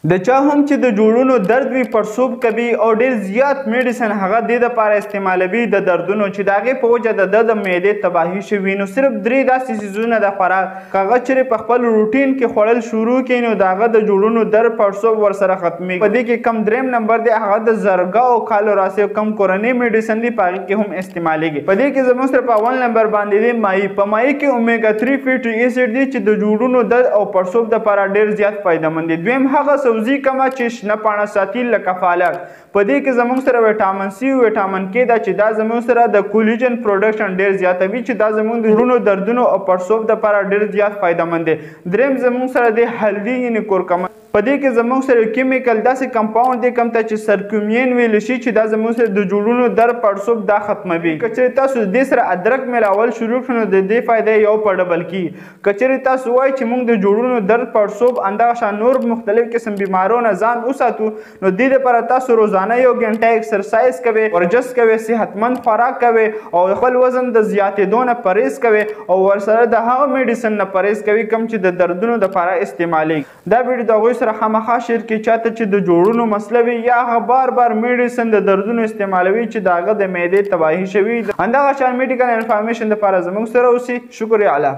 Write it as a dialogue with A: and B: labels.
A: د چا هم چې د جوړونو درد وي پړسوب کوي او ډېر زیات میډیسن هغه دې دپاره استعمالوي د دردونو چې د هغې په وجه د معدې تباهي شوي نو صرف 3 داسې څیزونه د خوراک که هغه چیرې په خپل روټین کې خوړل شروع کړي نو د هغه د جوړونو درد پړسوب ورسره ختمیږي. په دې کې کم 3 نمبر دی هغه د زرګاو کالو راسي کم کورنۍ میډیسن دی په هغې کې هم استعمالیږي. په دې کې زموږ سره په اول نمبر باندې دی مایع. په مایع کې اومیګا 3 فیټي ایسډ دی چې د جوړونو درد او پړسوب دپاره ډېر زیات فایدهمند دی. دویم هغه سبزي کمه چې شنه پاڼه ساتي لکه پالک. په دې کې زموږ سره ویټامین سی او ویټامین کې دا چې دا زموږ سره د کولیجن پروډکشن ډېر زیاتوي چې دا زموږ د زړونو دردونو او پړسوب دپاره ډېر زیات فایدهمند دی. دریم زموږ سره دی هلدي یعنې کورکمن. په دې کې زموږ سره کیمیکل داسې کمپاوند دی کوم ته چې سرکومین ویل شي چې دا زموږ سره د جوړونو درد پړسوب دا ختموي. که چېرې تاسو دې سره ادرک میلاول شروع کړئ نو د دې فایده یو په ډبل کیږي. که چېرې تاسو وایئ چې موږ د جوړونو درد پړسوب همدغه شان نور مختلف قسم بیمارو نه ځان وساتو نو دې دپاره تاسو روزانه 1 غنټه اکسرسایز کوئ، ورزش کوئ، صحتمند خوراک کوئ او خپل وزن د زیاتېدو نه پرهیز کوئ او ورسره د هغه میډیسن نه پرهیز کوئ کوم چې د دردونو دپاره استعمالیږي. دا ویډیو د هغوی سره خامخا شیر کې چاته چې د جوړونو مسله وي یا هغه بار بار میډیسن د دردونو استعمالوي چې د هغه د معدې تباهي شوي همدغه شان میډیکل انفارمیشن دپاره زموږ سره اوسئ. شکر اعلی.